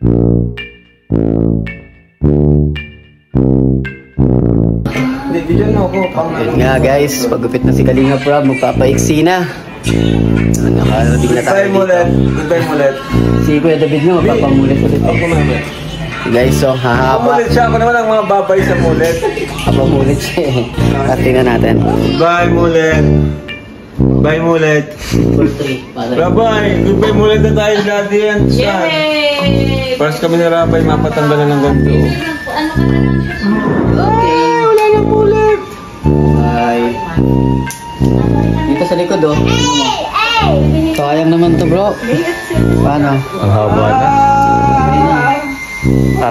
Yun nga guys, pagupit na si Kalinga Prab, magpapaiksi na. Nakarating na tayo dito. Goodbye mulet. Si Kuya David nga, magpapamulit ulit. Guys, so hahaba. Mulet siya, ako naman ang mga babay sa mulet. Papamulit siya eh. Tingnan natin. Bye mulet. Bye mulet. Rabay, goodbye mulet na tayo daddy and son. Paras kami ni Rabay, mapatanggalan ng ganito. Wala na mulet. Bye. Dito sa likod oh. Sayang naman to bro. Paano? Ang haba na.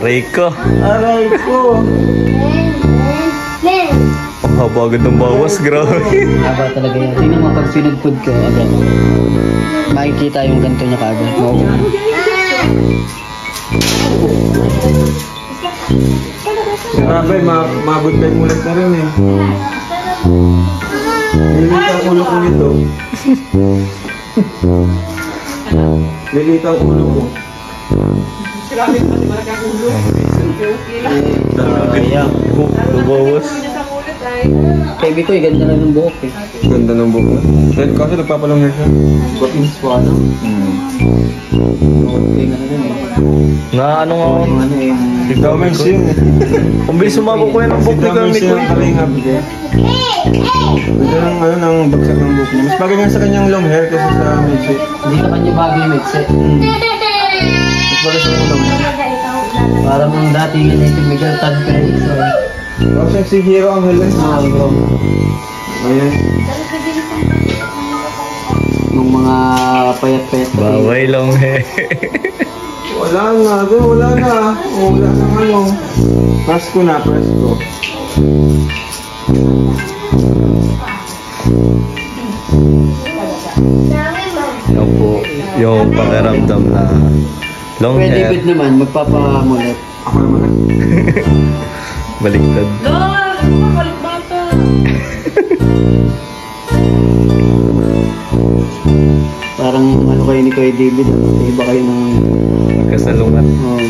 Aray ko. Aray ko. Ang haba agad ng bawas, grabe. Haba talaga yan. Tingnan mo pag pinagpud ko agad. Makikita yung ganito niya kaagad. Si Rabay, ma-goodbye mulet na rin eh. Lilit ang ulo ko nito. Lilit ang ulo ko. Bawas. Baby ko, ganda na ng buhok eh. Ganda ng buhok. Dahil kasi nagpapalong hair siya. Batis po ano? Okay na rin eh. Na ano nga ako? Ano eh. Si Domens yun eh. Kung bilis sumabog ko yan ang Si book ni Domens Gamit yun ko. ang kalingap. Ganda ng ano ng bagsak ng buhok niya. Mas bagay nga sa kanyang long hair kasi sa midget. Hindi naman yung bagay mix eh. Mas bagay sa kanyang long hair. Parang ang dati yun eh, si Miguel Tadpay. Kasi si Hero ang halos. Bro. Ayan. Nung mga payat-payat. Baway long hair. Wala na, wala na. Wala na ano. Presko na, presko. Yan po, yung pakiramdam na long Kuya hair. David naman, magpapamulit. Ako naman. Baliktad. Parang ano kayo ni Kuya David, iba kayo ng... Magkasalungat. Oh.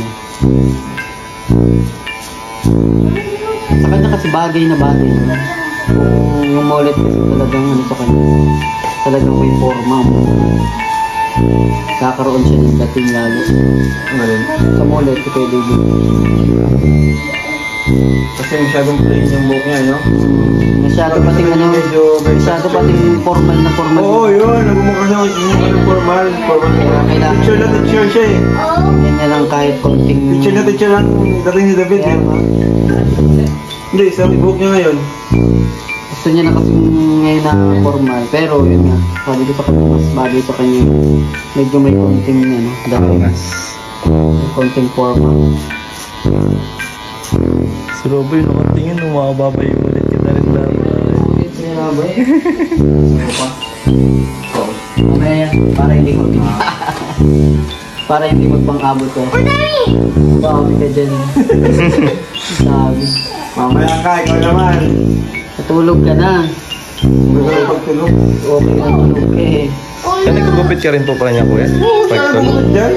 Sa kanya kasi bagay na bagay. Kung umulit kasi talagang ano sa kanya, talagang may forma mo. Kakaroon siya ng dating lalo. Ano rin? Sa mulit, si Kuya David. Kasi masyadong plain yung buhok niya, no? Masyado pating ano, masyado pating formal na formal. Oo, yun. Nagmumukha siya yung formal. Kailangan. Teacher na teacher siya eh. Yan na lang kahit konting... Teacher lang dating si David eh. Hindi, sa buhok niya ngayon. Gusto niya na kasi ngayon na formal. Pero yun nga, sabi ko sa kanya, mas bagay sa kanya. Medyo may konting ano, dating. May konting formal. Si Roboy, nakatingin, umababay ulit kita rin na. Ito yung rabay. Mamaya, para hindi ko para hindi magpang-abot ko. Bawi ka dyan. Sabi. Mamaya ka, ikaw naman. Natulog ka na. Magandang pagtulog. Okay na tulog ka eh. Kaya nagkagupit ka rin po pala niya, kuya? Pagtulog. Diyan?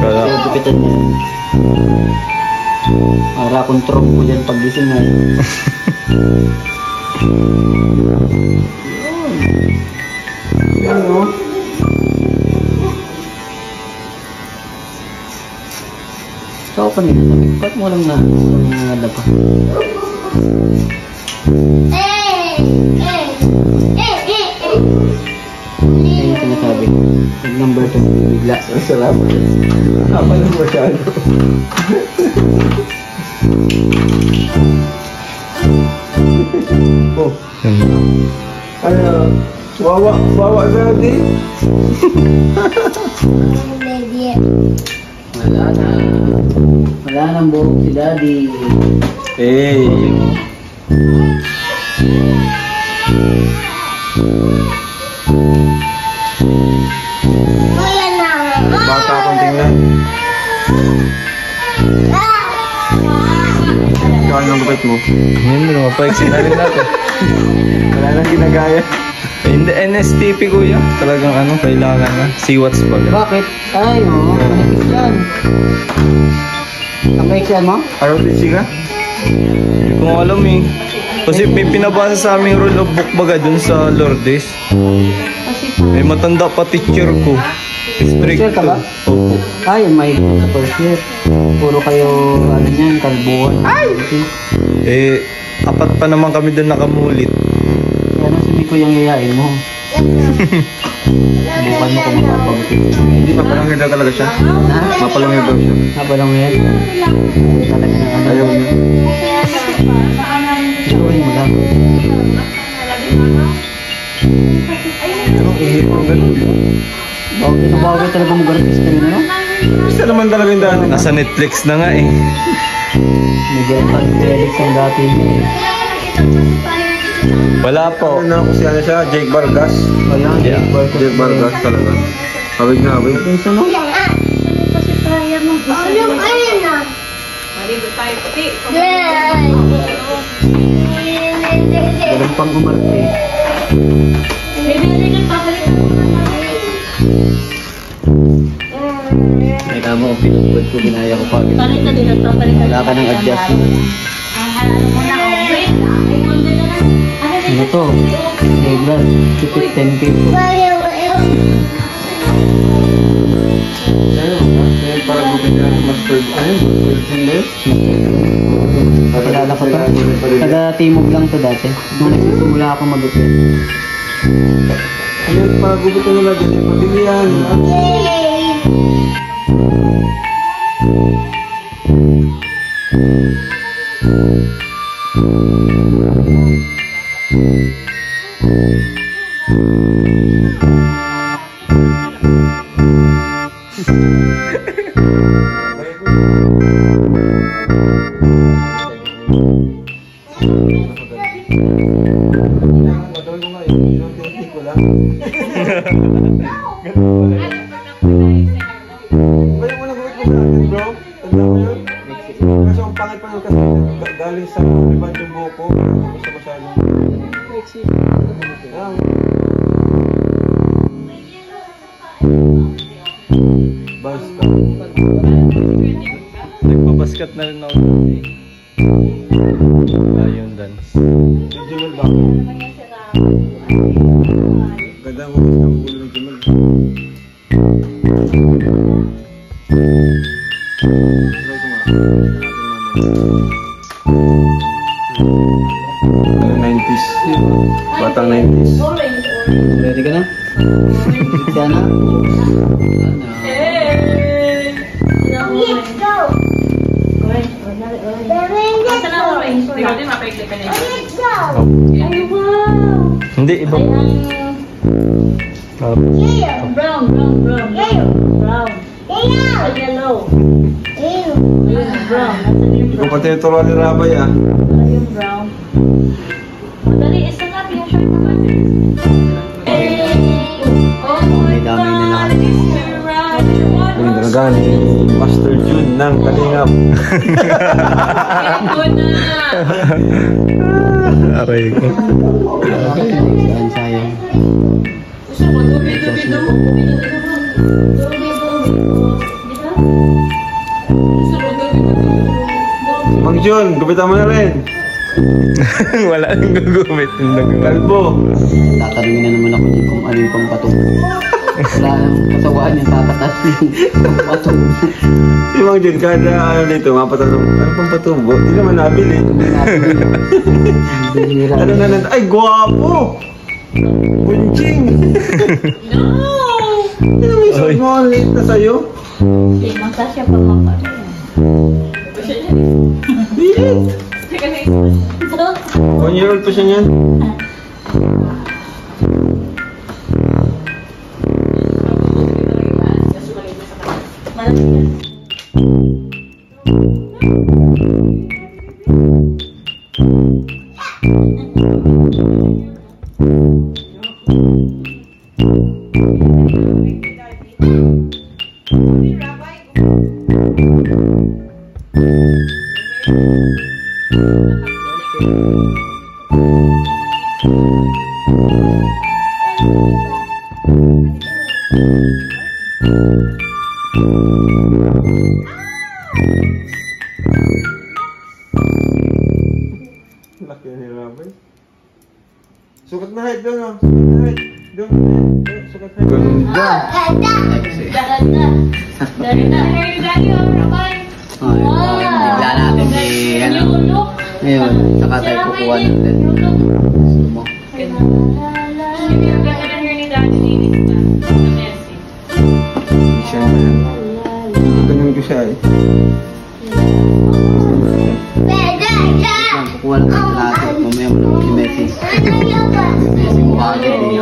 Kaya, Kaya gupitan niya. Para akong trompo dyan pag-gising na. Yan, no? Ikaw pa nila. Ba't mo lang na? Ang pa. Ayun yung sinasabi. Nag-number 2 bigla. Ang sarap. Kapal na masyado. Oh, ano? Wawa na din. Wala na. Wala nang buhok si Daddy. Hey. Bata akong tingnan. Ikaw anong gupit mo? Hindi naman, paiksin na rin natin. Wala nang ginagaya. Hindi, NSTP kuya. Talagang ano, kailangan na. Siwats pa. Bakit? Ay, oo. Manipis yan. Ang kaiksiyan mo? ROTC ka? Hindi ko alam eh. Kasi may pinabasa sa aming rule of book baga dun sa Lourdes. May matanda pa teacher ko. Strict Teacher ka ba? Opo. Ay, may first year. Puro kayo, ano yan, kalbuhan. Ay! Eh, apat pa naman kami dun nakamulit. Kaya nang sabi ko yung yayain mo. Subukan mo kung magpapagutin. Hindi, mapalangin daw talaga siya. Ha? Mapalangin daw siya. Napalang yan. Talaga na ano. Ayaw niya. Subuhin mo lang. Pero ihip ang ganun. Bakit nabawal talaga mag-artista yun, ano? Gusto naman talaga yung dati. Nasa Netflix na nga eh. Miguel Felix ang dati niya eh. Wala po. Ano na ako siya siya, Jake Vargas. Ayan, Yeah. Jake Vargas talaga. Hawig na hawig. Yung sa no? Galang pang umarte. May tama kung pinupod ko, ginaya ko pa. Wala ka ng adjustment. Ano to? Regular, tipid 10K po. Parang gupit na master. Ayun, hindi. Kilala ko to. Taga Timog lang to dati. Nung nagsisimula ako mag-upit. Ayun, parang gupit na nila dyan. Pabilihan. Gagawin ko nga yun. Yung technique ko lang. Ba yung unang gupit mo sa akin, bro? Tanda mo yun? Kasi ang pangit pa nun kasi galing sa riband yung buhok ko. Hindi ko siya masyadong... Ayan. Basta. Nagpapaskat na rin ako dun eh. Ayun dance. Jumel ba? Ganda mo kasi ang ulo ng Jumel. Try ko nga. Ano 90s. Batang 90s. Ready ka na? Siya na? Hindi, iba. Brown. Yellow. Brown. Hindi ko pa tinuturuan ni Rabay ah. Yung brown. Madali, isa nga, yung shirt mo ba? May damay na lahat. Uy, naragan. Master June ng Kalingap. Aray ko. Saan sayang? Mang June, gupitan mo na rin. Wala nang gagumit. Kalbo. Tatanungin na naman ako dyan kung ano yung pampatungo. Wala nang kasawaan yung tatatas yung pampatungo. Si Mang June, kada ano dito, mapatanong, ano pang patumbo? Hindi naman nabili. Bihira. Ano na lang, ay gwapo! Bunjing! Ano mo isang mo, ang late na sa'yo? Masasya pa mapari. Late! 1 year old pa siya niyan. Laki ni Rabay. Sukat na height doon, oh. Sukat na height. Doon. Sukat na height. Ganda. Ganda. Hair daddy, oh, Rabay. Oh, bigla natin ano. Ngayon, saka tayo kukuha ng din. Gusto mo? Hindi yung ganda ng hair ni daddy, linis na. Messy. Hindi siya naman. Ganun ko siya, eh. Yan, kukuha lang tayo lahat. Mamaya mo naman i-message. Message mo agad eh.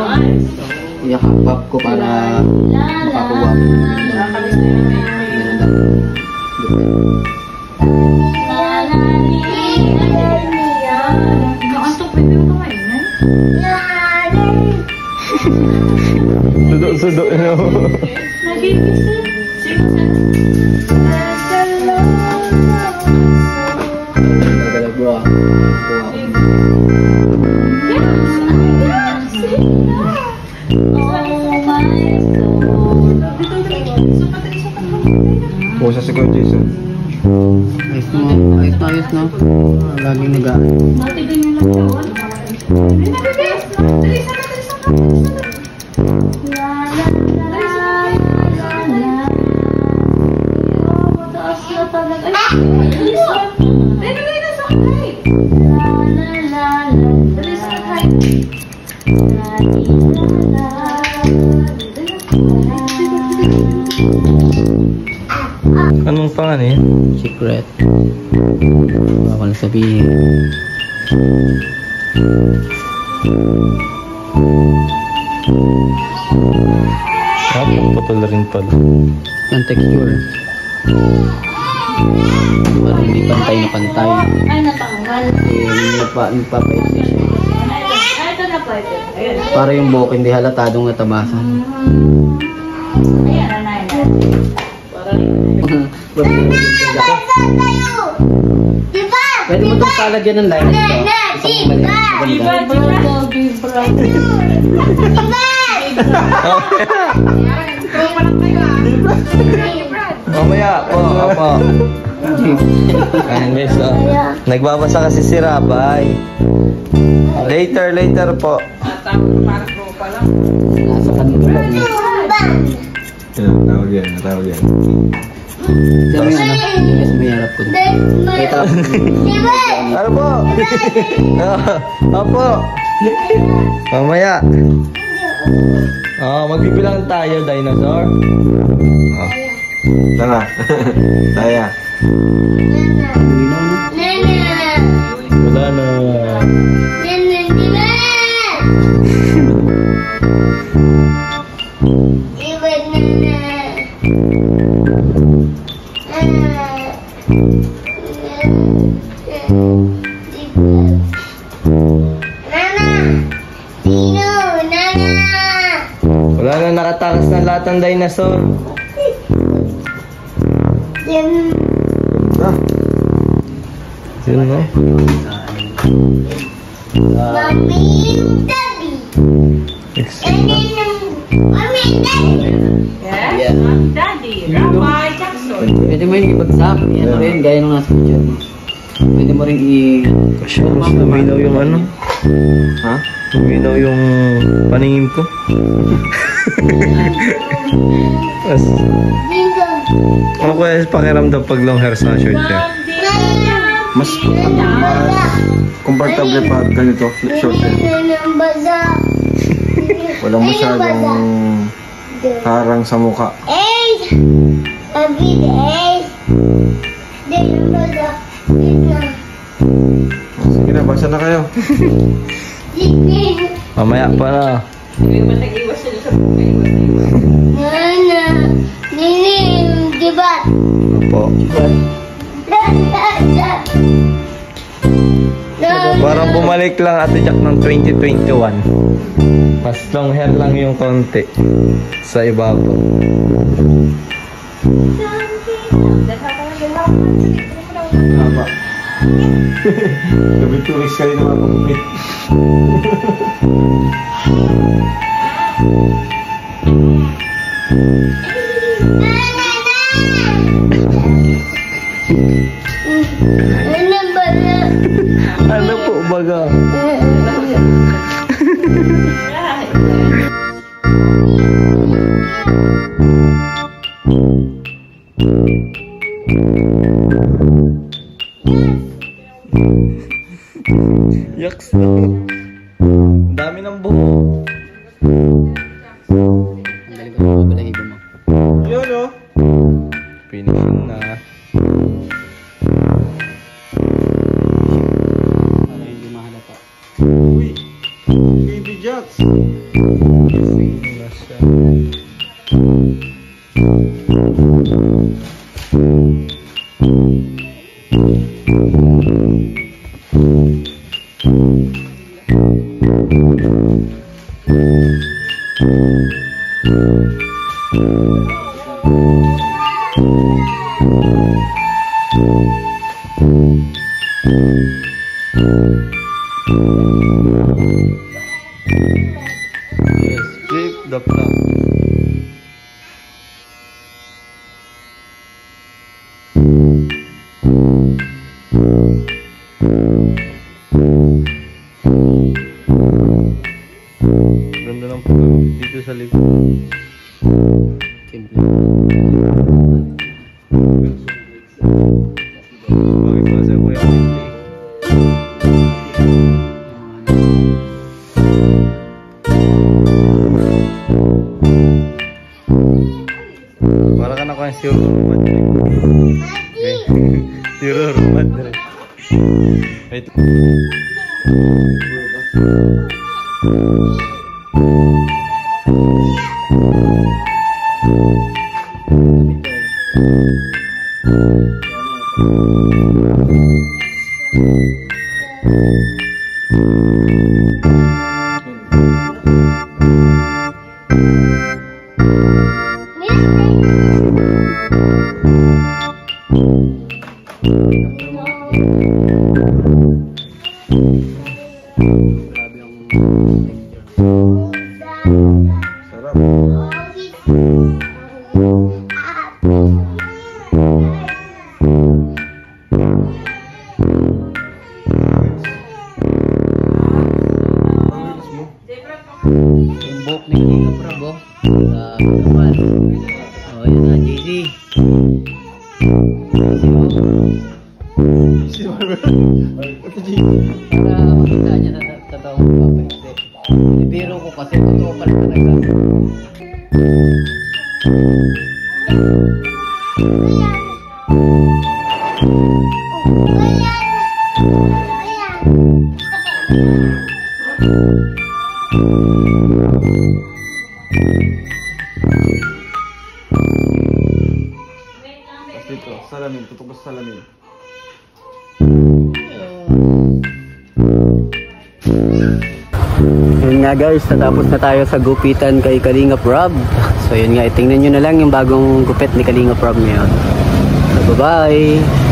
Iyak ang pop ko para makakuha mo. Nakakalis na yung hair. Nakaantok, pwede mo kumain, Sudo, no? Nag-ibig Tagalag bro ah. Kukuha ko. Pusa si Kuya Jason. Ayos na, ayos na. Laging nag-aayos. Dati ganyan lang yun. Dali, mataas na talaga. Ay, dali sa akin. Dali sa akin. Anong pangan eh? Secret. Bawal sabihin. Putol rin pala. Yung texture. Parang hindi pantay na pantay. Ay, natanggal. Nagpapait siya. Ay, ito na pwede. Ayun. Para yung buhok hindi halatadong natabasan. Ayan, anay na. Pwede mo itong palagyan ng line. Isang maganda. Mamaya po, opo. Ayan guys, oh. Nagbabasa kasi si Rabay. Later po. Nasa kanito lang. Tawag yan, tawag yan. Diyan mo yung ano, yung mas may harap ko. Kita ko. Ano po? Opo. Mamaya. Magbibilang tayo, dinosaur. Tara. Taya. Wala na. Wala na nakatakas na lahat ng dinosaur. Ah, Yun no? Yes? Daddy, Rabay, Jackson. Pwede mo yung ibagsak. Yan o rin, gaya nung nasa picture mo. Pwede mo rin Kasi mas luminaw yung ano. ha? Luminaw yung paningin ko. Mas, ano kaya pakiramdam pag long hair sa short hair? Mas comfortable pa ganito, short hair. Walang masyadong harang sa mukha. Sige na, basa na kayo. Mamaya pa na. Hindi ba nag-iwas sila sa buhay? Opo. Parang bumalik lang Ate Jack ng 2021. Mas long hair lang yung konti sa ibabaw. Tama. Gabi 2 weeks kayo na mapagupit. Ano po baga? Yaks na. Dami ng buhok. Ang galing ko ng balahibo mo. Yun o. Finishing na. Para hindi mahalata. Uy. Baby Jacks. Finishing na siya. Yes, keep the plan. Ganda ng pagod dito sa likod. Simple. Bakit ba sa kuya Kimli? Para ka na kang si Roro Madre. Si Roro Madre. Wait. Grabe ang Sarap. yung buhok ni Kalinga Prab, oh. Sa kamal. Oh, yun na, JC. Para makita niya na totoong papainte. Biro ko kasi totoo pala talaga. Dito, salamin. Tutok sa salamin. Yun nga guys, natapos na tayo sa gupitan kay Kalinga Prab. So yun nga, tingnan nyo na lang yung bagong gupit ni Kalinga Prab ngayon. So bye-bye!